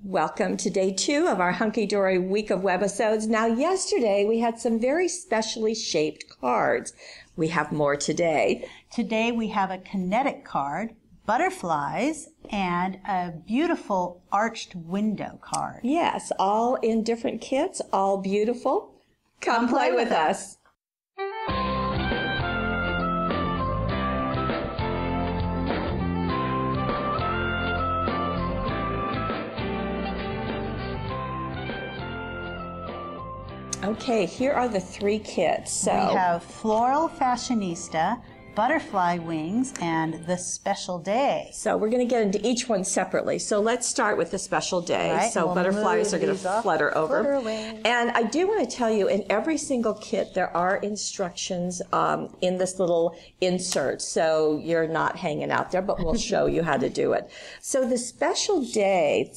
Welcome to day 2 of our Hunky Dory week of webisodes. Now, yesterday we had some very specially shaped cards. We have more today. Today we have a kinetic card, butterflies, and a beautiful arched window card. Yes, all in different kits, all beautiful. Come play with us. Okay, here are the 3 kits. So we have Floral Fashionista, Butterfly Wings, and The Special Day. So we're going to get into each one separately. So let's start with The Special Day. Right, so we'll butterflies are going to flutter over. And I do want to tell you, in every single kit, there are instructions in this little insert. So you're not hanging out there, but we'll show you how to do it. So the Special Day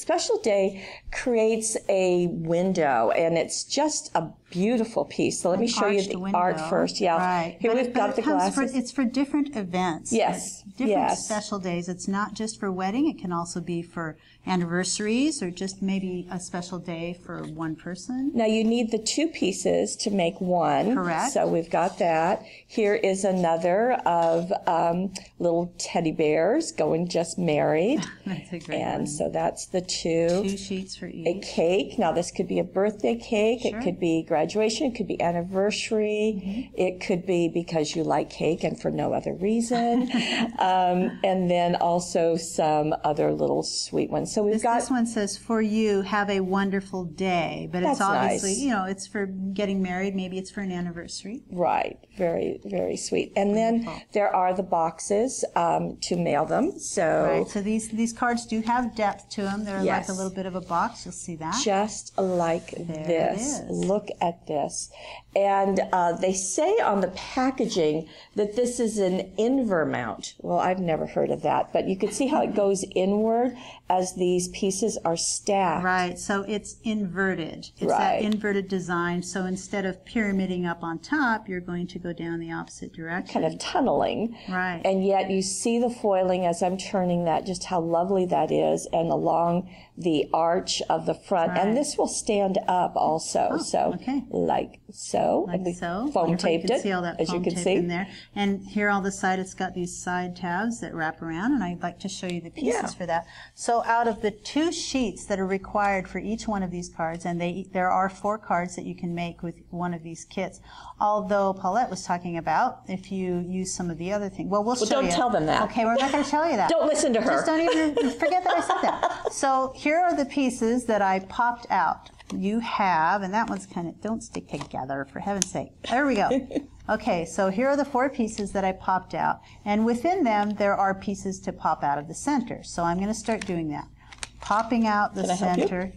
creates a window, and it's just a beautiful piece. So let me show you the art first. Yeah. Right. Here we've got the glasses. It's for different events. Yes. Different special days. It's not just for wedding. It can also be for anniversaries or just maybe a special day for one person. Now you need the 2 pieces to make one. Correct. So we've got that. Here is another of little teddy bears going just married. That's a great one. And so that's the 2. 2 sheets for each. A cake. Now this could be a birthday cake. Sure. It could be graduation. It could be anniversary. Mm-hmm. It could be because you like cake and for no other reason. And then also some other little sweet ones. So we've got this one says, "For you, have a wonderful day," but it's obviously nice. You know, it's for getting married. Maybe it's for an anniversary. Right. Very, very sweet. And then there are the boxes to mail them. So right. So these cards do have depth to them. They're yes. like a little bit of a box. You'll see that. Just like there this. It is. Look at this. And they say on the packaging that this is an inver mount. Well, I've never heard of that, but you can see how it goes inward as these pieces are stacked. Right, so it's inverted. It's right. that inverted design. So instead of pyramiding up on top, you're going to go down the opposite direction. Kind of tunneling. Right. And yet you see the foiling as I'm turning that, just how lovely that is, and along the arch of the front. Right. And this will stand up also. Oh, so okay. like so. Like and we so. foam taped it, see all that as foam you can tape see. in there. And here on the side, it's got these side tabs that wrap around, and I'd like to show you the pieces for that. So out of the 2 sheets that are required for each one of these cards, and there are 4 cards that you can make with one of these kits, although Paulette was talking about if you use some of the other things. Well, we'll show you. Don't tell them that. Okay, we're not going to tell you that. Don't listen to her. Just don't even forget that I said that. So here are the pieces that I popped out. You have, and that one's kind of, don't stick together, for heaven's sake. There we go. Okay, so here are the 4 pieces that I popped out, and within them there are pieces to pop out of the center. So I'm going to start doing that. Popping out the center,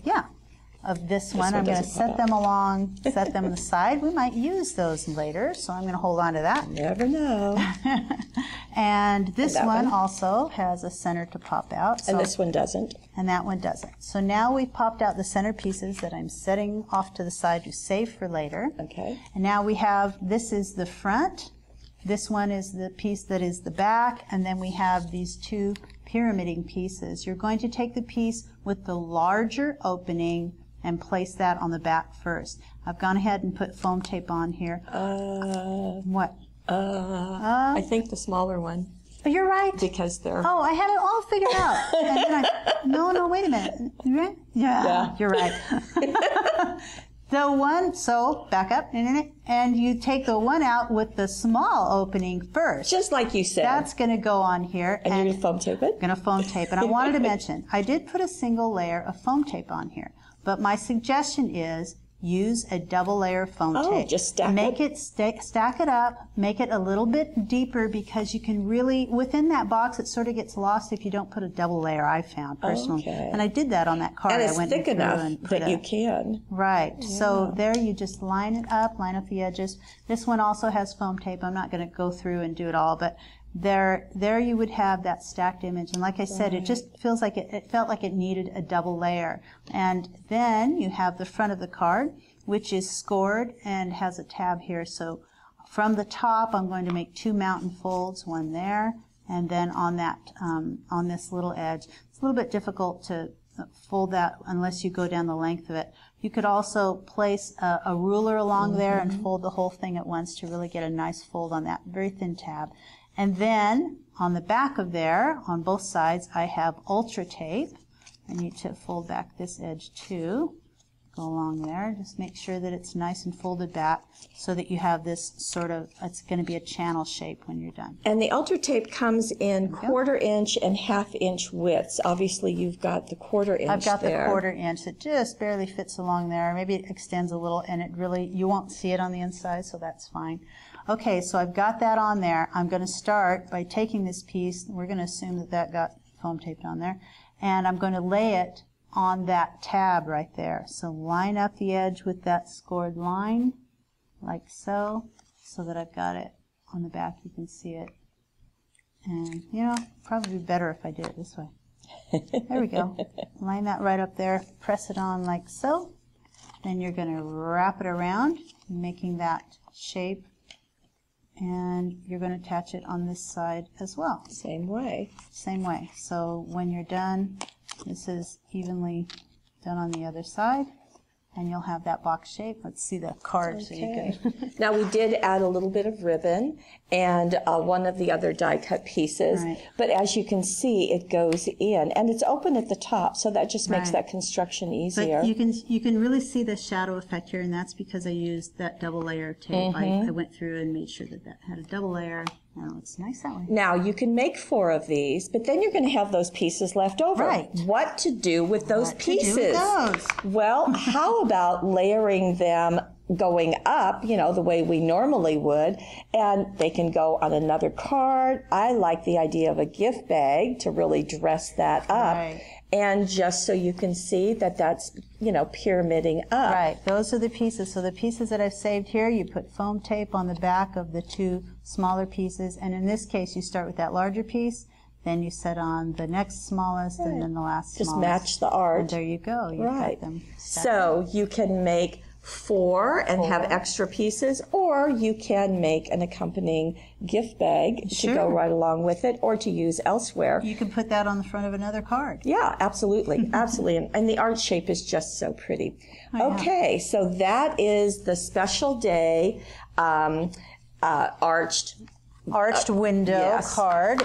of this one. I'm going to set them along, set them on the side. We might use those later, so I'm going to hold on to that. Never know. And this one also has a center to pop out. So, and this one doesn't. And that one doesn't. So now we've popped out the center pieces that I'm setting off to the side to save for later. Okay. And now we have, this is the front. This one is the piece that is the back. And then we have these 2 pyramiding pieces. You're going to take the piece with the larger opening and place that on the back first. I've gone ahead and put foam tape on here. What? I think the smaller one. Oh, you're right. Because they're... Oh, I had it all figured out. And then no, wait a minute. You right? Yeah. You're right. The one, so back up, and you take the one out with the small opening first. Just like you said. That's going to go on here. And you're going to foam tape it? Going to foam tape. And I wanted to mention, I did put a single layer of foam tape on here. But my suggestion is use a double layer of foam tape. Just stack it? Stack it up, make it a little bit deeper, because you can really, within that box, it sort of gets lost if you don't put a double layer, I found personally. Okay. And I did that on that card. And it's I went thick enough that you can. Right. Yeah. So there you just line it up, line up the edges. This one also has foam tape. I'm not going to go through and do it all, but there you would have that stacked image. And like I said, it just feels like it felt like it needed a double layer. And then you have the front of the card, which is scored and has a tab here. So from the top, I'm going to make 2 mountain folds, one there, and then on that, on this little edge. It's a little bit difficult to fold that unless you go down the length of it. You could also place a ruler along there and fold the whole thing at once to really get a nice fold on that very thin tab. And then on the back of there, on both sides, I have ultra tape. I need to fold back this edge too. Go along there. Just make sure that it's nice and folded back so that you have this sort of, it's going to be a channel shape when you're done. And the ultra tape comes in 1/4 inch and 1/2 inch widths. Obviously, you've got the 1/4 inch. I've got there. the 1/4 inch. It just barely fits along there. Maybe it extends a little, and it really, you won't see it on the inside, so that's fine. Okay, so I've got that on there. I'm going to start by taking this piece. We're going to assume that that got foam taped on there. And I'm going to lay it on that tab right there. So line up the edge with that scored line, like so that I've got it on the back. You can see it. And, you know, probably better if I did it this way. There we go. Line that right up there. Press it on like so. Then you're going to wrap it around, making that shape. And you're going to attach it on this side as well. Same way. Same way. So when you're done, this is evenly done on the other side, and you'll have that box shape. Let's see the card so you can. Now we did add a little bit of ribbon and one of the other die cut pieces, but as you can see, it goes in, and it's open at the top, so that just makes that construction easier. But you can really see the shadow effect here, and that's because I used that double layer tape. I went through and made sure that that had a double layer. Oh, it's nice that way. Now, you can make 4 of these, but then you're going to have those pieces left over. Right. What to do with those pieces? To do with those? Well, how about layering them going up, you know, the way we normally would, and they can go on another card. I like the idea of a gift bag to really dress that up. Right. And just so you can see that that's, you know, pyramiding up. Right, those are the pieces. So the pieces that I've saved here, you put foam tape on the back of the 2 smaller pieces, and in this case you start with that larger piece, then you set on the next smallest, and then the last just smallest. match the art. And there you go. You've got them So you can make 4 and have extra pieces, or you can make an accompanying gift bag to go right along with it, or to use elsewhere. You can put that on the front of another card. Yeah, absolutely, absolutely. And the art shape is just so pretty. Okay, so that is the special day arched window card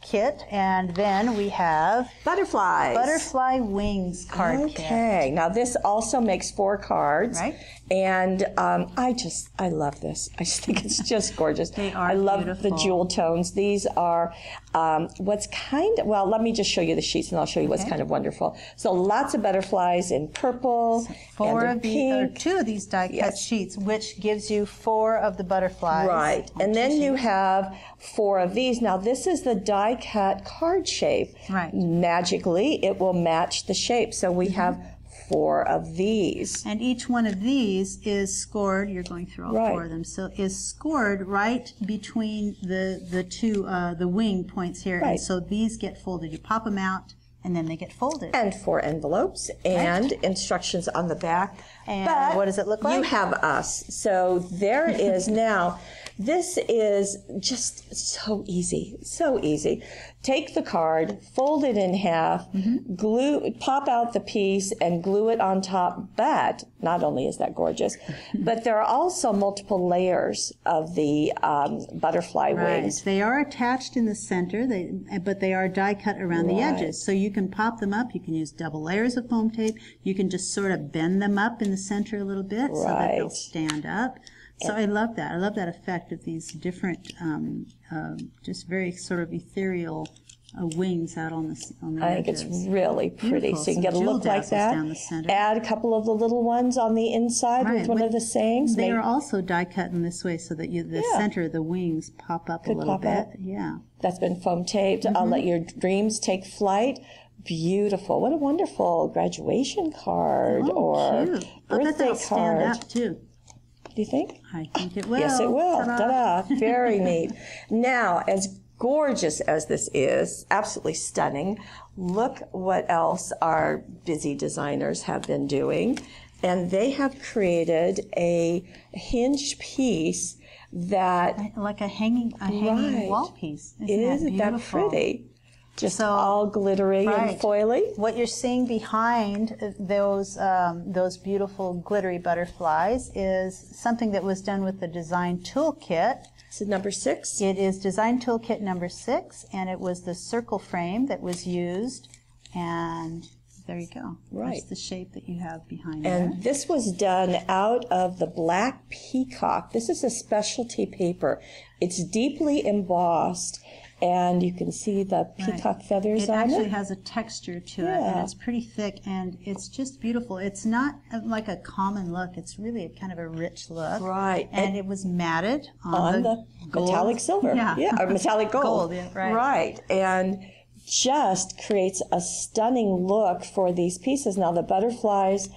kit, and then we have butterfly wings card kit. Okay, now this also makes 4 cards. Right. And I love this. I just think it's just gorgeous. They are I love beautiful. the jewel tones. These are well, let me just show you the sheets and I'll show you what's kind of wonderful. So lots of butterflies in purple, and in pink. 2 of these die cut sheets, which gives you 4 of the butterflies. Right, and then you have 4 of these. Now this is the die cut card shape. Right. Magically, it will match the shape. So we have 4 of these. And each one of these is scored, you're going through all 4 of them, so is scored right between the 2, the wing points here. And so these get folded. You pop them out, and then they get folded. And 4 envelopes and instructions on the back. And but what does it look like? You have us. So there it is now. This is just so easy, so easy. Take the card, fold it in half, pop out the piece, and glue it on top. But not only is that gorgeous, but there are also multiple layers of the butterfly wings. They are attached in the center, but they are die cut around the edges. So you can pop them up. You can use double layers of foam tape. You can just sort of bend them up in the center a little bit so that they'll stand up. So I love that. I love that effect of these different, just very sort of ethereal wings out on the I think edges. it's really pretty. Beautiful. So you can get a look like that. Down the center. Add a couple of the little ones on the inside with one of the sayings. They are also die cut in this way so that the center of the wings pop up a little bit. Yeah. That's been foam taped. I'll let your dreams take flight. Beautiful. What a wonderful graduation card or cute. birthday card. Stand up too. Do you think? I think it will. Yes, it will. Ta-da. Ta-da. Very neat. Now, as gorgeous as this is, absolutely stunning, look what else our busy designers have been doing. And they have created a hinged piece that... Like a hanging wall piece. Isn't that pretty? Just all glittery and foily. What you're seeing behind those beautiful glittery butterflies is something that was done with the design toolkit. This is number 6? It is design toolkit number 6, and it was the circle frame that was used, and there you go. Right. That's the shape that you have behind And there. this was done out of the black peacock. This is a specialty paper. It's deeply embossed, and you can see the peacock feathers on it. It actually has a texture to it, and it's pretty thick, and it's just beautiful. It's not like a common look. It's really a kind of a rich look. Right. And it was matted on the gold. Metallic silver. Yeah. Or metallic gold. Gold, yeah, right. Right. And just creates a stunning look for these pieces. Now the butterflies,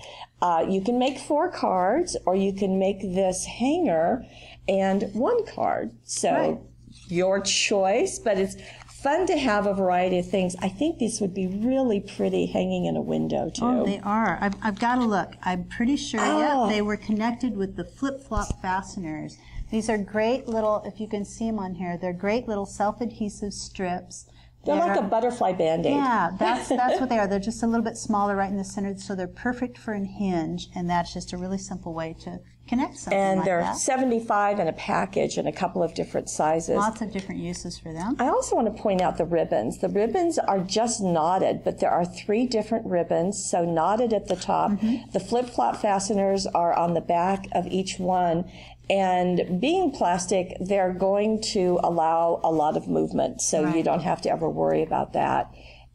you can make 4 cards, or you can make this hanger and 1 card. So your choice, but it's fun to have a variety of things. I think these would be really pretty hanging in a window too. Oh, they are. I've got to look. I'm pretty sure they were connected with the flip-flop fasteners. These are great little, if you can see them on here, they're great little self-adhesive strips. They're like a butterfly Band-Aid. Yeah, that's what they are. They're just a little bit smaller right in the center, so they're perfect for a hinge, and that's just a really simple way to connect something and like they're that. $75 in a package in a couple of different sizes. Lots of different uses for them. I also want to point out the ribbons. The ribbons are just knotted, but there are 3 different ribbons, so knotted at the top. The flip-flop fasteners are on the back of each one. And being plastic, they're going to allow a lot of movement, so you don't have to ever worry about that.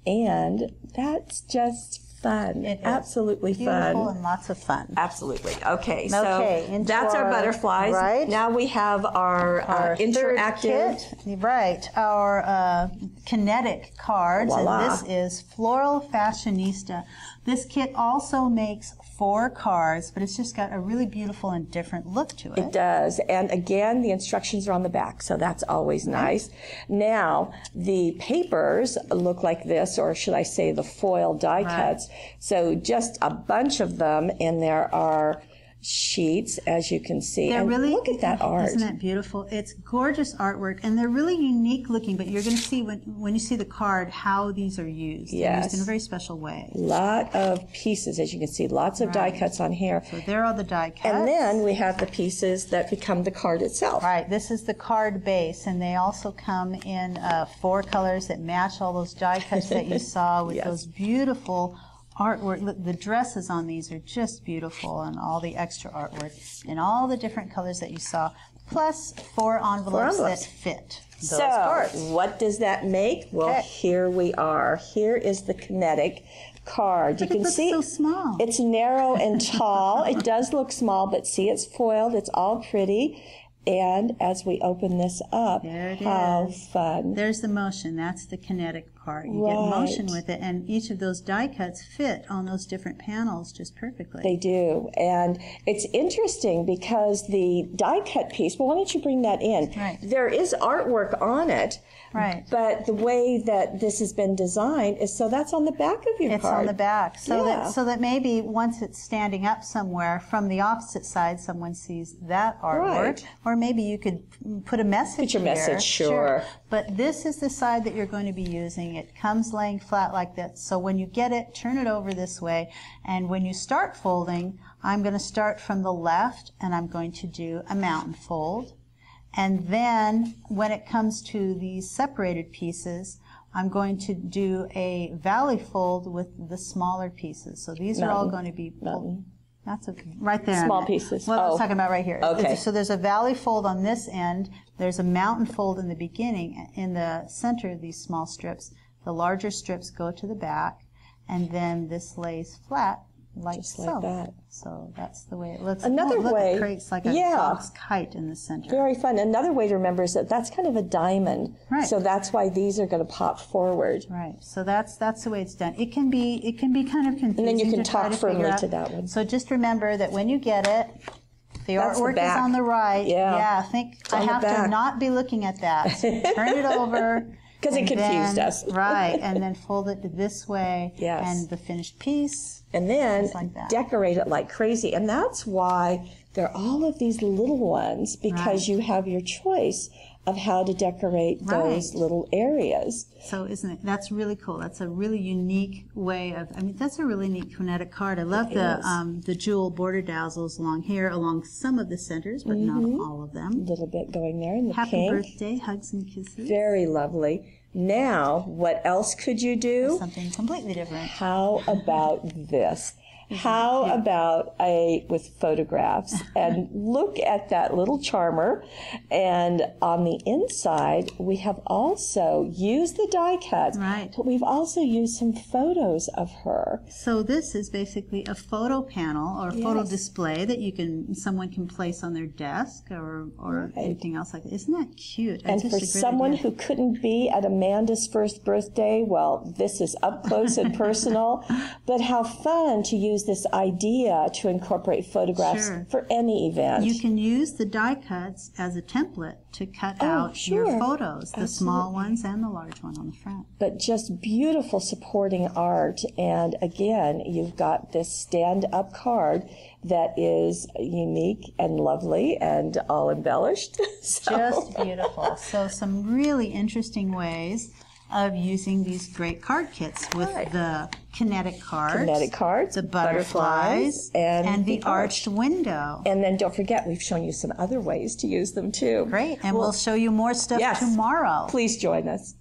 And that's just fun. Absolutely fun. Beautiful and lots of fun. Absolutely. Okay, so that's our butterflies. Right. Now we have our interactive. Kit, right, our kinetic cards. Voila. And this is Floral Fashionista. This kit also makes 4 cards, but it's just got a really beautiful and different look to it. It does. And again, the instructions are on the back, so that's always nice. Now, the papers look like this, or should I say the foil die cuts. So just a bunch of them, and there are sheets, as you can see. They're and really, look at that art. Isn't that beautiful? It's gorgeous artwork, and they're really unique looking, but you're going to see when you see the card how these are used. They're used in a very special way. Lot of pieces, as you can see, lots of die cuts on here. So there are the die cuts. And then we have the pieces that become the card itself. Right, this is the card base, and they also come in 4 colors that match all those die cuts that you saw with those beautiful artwork. Look, the dresses on these are just beautiful, and all the extra artwork in all the different colors that you saw, plus 4 envelopes that fit those cards. What does that make? Well, here we are. Here is the kinetic card. You can see so small. It's narrow and tall. It does look small, but see, it's foiled. It's all pretty. And as we open this up, how fun. There's the motion. That's the kinetic part. You get motion with it, and each of those die cuts fit on those different panels just perfectly. They do. And it's interesting because the die cut piece, well, why don't you bring that in? Right. There is artwork on it. Right. But the way that this has been designed is so that's on the back of your card. It's on the back. So that maybe once it's standing up somewhere, from the opposite side, someone sees that artwork. Right. Or maybe you could put a message Put your here. message, sure. But this is the side that you're going to be using. It comes laying flat like that. So when you get it, turn it over this way. And when you start folding, I'm going to start from the left, and I'm going to do a mountain fold. And then when it comes to these separated pieces, I'm going to do a valley fold with the smaller pieces. So these are all going to be pulled. That's okay. Right there. Small pieces. What I was talking about right here. Okay. So there's a valley fold on this end. There's a mountain fold in the beginning. In the center of these small strips, the larger strips go to the back, and then this lays flat like just so. Like that. So that's the way it looks. Another way, it creates like a dog's kite in the center. Very fun. Another way to remember is that that's kind of a diamond. Right. So that's why these are going to pop forward. Right. So that's the way it's done. It can be kind of confusing. And then you can to try talk to firmly figure out. to that one. So just remember that when you get it, the That's artwork the is on the right. Yeah. Think It's I on the have back. to not be looking at that. So turn it over. Because it confused then, us. Right. And then fold it this way. Yes. And the finished piece. And then like that. decorate it like crazy. And that's why there are all of these little ones, because you have your choice of how to decorate those little areas. So isn't it, that's really cool. That's a really unique way of, I mean, that's a really neat kinetic card. I love the jewel border dazzles along here, along some of the centers, but not all of them. A little bit going there in the Happy pink. birthday, hugs and kisses. Very lovely. Now, what else could you do? Something completely different. How about this? How about with photographs? And look at that little charmer. And on the inside, we have also used the die cuts, but we've also used some photos of her. So this is basically a photo panel or photo display that someone can place on their desk or anything else like that. Isn't that cute? And for someone who couldn't be at Amanda's first birthday, well, this is up close and personal. But how fun to use this idea to incorporate photographs for any event. You can use the die cuts as a template to cut out your photos, the small ones and the large one on the front. But just beautiful supporting art. And again, you've got this stand-up card that is unique and lovely and all embellished. Just beautiful. So some really interesting ways of using these great card kits with the kinetic cards, the butterflies, and the arched window. And then don't forget, we've shown you some other ways to use them too. Great, and we'll show you more stuff tomorrow. Please join us.